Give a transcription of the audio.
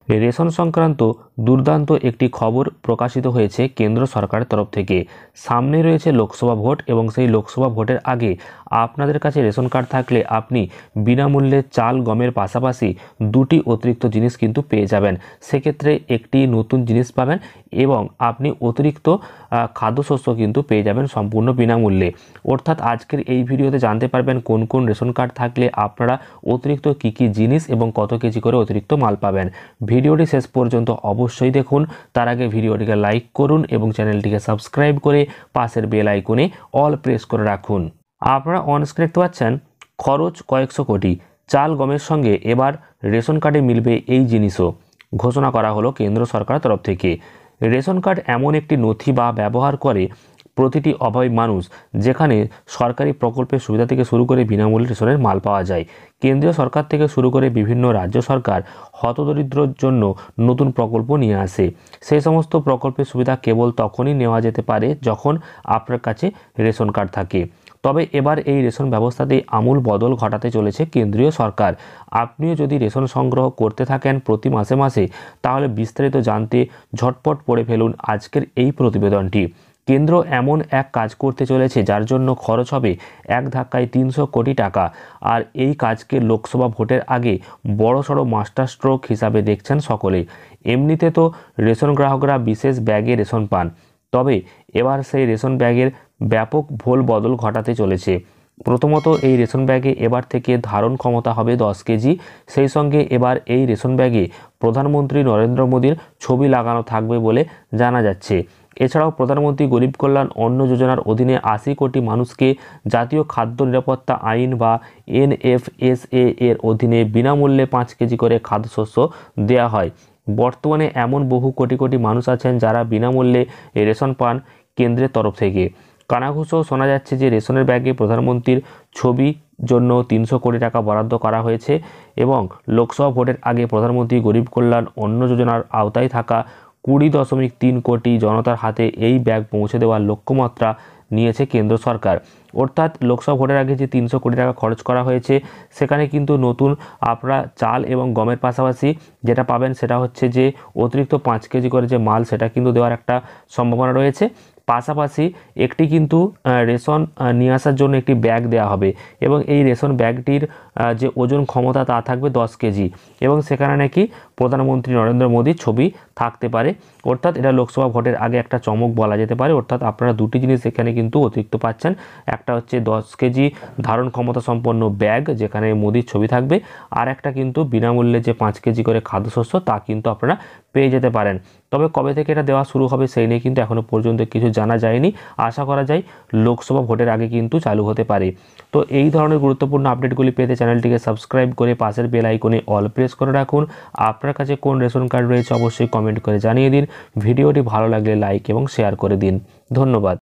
Ration সংক্রান্ত দুর্দান্ত একটি খবর প্রকাশিত হয়েছে কেন্দ্র সরকারের তরফ থেকে। সামনে রয়েছে লোকসভা ভোট এবং সেই লোকসভা ভোটের আগে আপনাদের কাছে রেশন কার্ড থাকলে আপনি বিনামূল্যে চাল গমের পাশাপাশি দুটি অতিরিক্ত জিনিস কিন্তু পেয়ে যাবেন। সেক্ষেত্রে একটি নতুন জিনিস পাবেন এবং আপনি অতিরিক্ত খাদ্যশস্য কিন্তু পেয়ে যাবেন সম্পূর্ণ বিনামূল্যে। অর্থাৎ আজকের এই ভিডিওতে জানতে পারবেন কোন কোন রেশন কার্ড থাকলে আপনারা অতিরিক্ত কী কী জিনিস এবং কত কেজি করে অতিরিক্ত মাল পাবেন। ভিডিওটি শেষ পর্যন্ত অবশ্যই দেখুন। তার আগে ভিডিওটিকে লাইক করুন এবং চ্যানেলটিকে সাবস্ক্রাইব করে পাশের বেল আইকনে অল প্রেস করে রাখুন। আপনারা অনস্ক্রিন দেখতে পাচ্ছেন খরচ কয়েকশো কোটি, চাল গমের সঙ্গে এবার রেশন কার্ডে মিলবে এই জিনিসও ঘোষণা করা হলো কেন্দ্র সরকারের তরফ থেকে। রেশন কার্ড এমন একটি নথি বা ব্যবহার করে প্রতিটি অভাবী মানুষ, যেখানে সরকারি প্রকল্পের সুবিধা থেকে শুরু করে বিনামূল্যে রেশনের মাল পাওয়া যায়। কেন্দ্রীয় সরকার থেকে শুরু করে বিভিন্ন রাজ্য সরকার হতদরিদ্রর জন্য নতুন প্রকল্প নিয়ে আসে। সেই সমস্ত প্রকল্পের সুবিধা কেবল তখনই নেওয়া যেতে পারে যখন আপনার কাছে রেশন কার্ড থাকে। তবে এবার এই রেশন ব্যবস্থাতেই আমূল বদল ঘটাতে চলেছে কেন্দ্রীয় সরকার। আপনিও যদি রেশন সংগ্রহ করতে থাকেন প্রতি মাসে মাসে, তাহলে বিস্তারিত জানতে ঝটপট পড়ে ফেলুন আজকের এই প্রতিবেদনটি। কেন্দ্র এমন এক কাজ করতে চলেছে যার জন্য খরচ হবে এক ধাক্কায় 300 কোটি টাকা। আর এই কাজকে লোকসভা ভোটের আগে বড়সড় মাস্টার স্ট্রোক হিসাবে দেখছেন সকলেই। এমনিতে তো রেশন গ্রাহকরা বিশেষ ব্যাগে রেশন পান, তবে এবার সেই রেশন ব্যাগের ব্যাপক ভোল বদল ঘটাতে চলেছে। প্রথমত, এই রেশন ব্যাগে এবার থেকে ধারণ ক্ষমতা হবে 10 কেজি। সেই সঙ্গে এবার এই রেশন ব্যাগে প্রধানমন্ত্রী নরেন্দ্র মোদীর ছবি লাগানো থাকবে বলে জানা যাচ্ছে। এছাড়াও প্রধানমন্ত্রী গরিব কল্যাণ অন্ন যোজনার অধীনে 80 কোটি মানুষকে জাতীয় খাদ্য নিরাপত্তা আইন বা NFSA এর অধীনে বিনামূল্যে 5 কেজি করে খাদ্যশস্য দেওয়া হয়। বর্তমানে এমন বহু কোটি কোটি মানুষ আছেন যারা বিনামূল্যে রেশন পান কেন্দ্রের তরফ থেকে। কানাঘুষো শোনা যাচ্ছে যে রেশনের ব্যাগে প্রধানমন্ত্রীর ছবির জন্য 300 কোটি টাকা বরাদ্দ করা হয়েছে এবং লোকসভা ভোটের আগে প্রধানমন্ত্রী গরিব কল্যাণ অন্ন যোজনার আওতায় থাকা 20.3 কোটি জনতার হাতে এই ব্যাগ পৌঁছে দেওয়ার লক্ষ্যমাত্রা নিয়েছে কেন্দ্র সরকার। অর্থাৎ লোকসভা ভোটের আগে যে 300 কোটি টাকা খরচ করা হয়েছে, সেখানে কিন্তু নতুন আপনারা চাল এবং গমের পাশাপাশি যেটা পাবেন সেটা হচ্ছে যে অতিরিক্ত 5 কেজি করে যে মাল, সেটা কিন্তু দেওয়ার একটা সম্ভাবনা রয়েছে। পাশাপাশি একটি কিন্তু রেশন নিয়ে আসার জন্য একটি ব্যাগ দেওয়া হবে এবং এই রেশন ব্যাগটির যে ওজন ক্ষমতা তা থাকবে 10 কেজি এবং সেখানে নাকি প্রধানমন্ত্রী নরেন্দ্র মোদীর ছবি থাকতে পারে। অর্থাৎ এটা লোকসভা ভোটের আগে একটা চমক বলা যেতে পারে। অর্থাৎ আপনারা দুটি জিনিস এখানে কিন্তু অতিরিক্ত পাচ্ছেন। একটা হচ্ছে 10 কেজি ধারণ ক্ষমতা সম্পন্ন ব্যাগ যেখানে মোদীর ছবি থাকবে, আর একটা কিন্তু বিনামূল্যে যে 5 কেজি করে খাদ্যশস্য তা কিন্তু আপনারা পেয়ে যেতে পারেন। তবে কবে থেকে এটা দেওয়া শুরু হবে সেই নিয়ে কিন্তু এখনও পর্যন্ত কিছু জানা যায়নি। আশা করা যায় লোকসভা ভোটের আগে কিন্তু চালু হতে পারে। তো এই ধরনের গুরুত্বপূর্ণ আপডেটগুলি পেতে চ্যানেলটিকে সাবস্ক্রাইব করে পাশের বেল আইকনে অল প্রেস করে রাখুন। আপনার কাছে কোন রেশন কার্ড রয়েছে অবশ্যই কমেন্ট করে জানিয়ে দিন। ভিডিওটি ভালো লাগলে লাইক এবং শেয়ার করে দিন। ধন্যবাদ।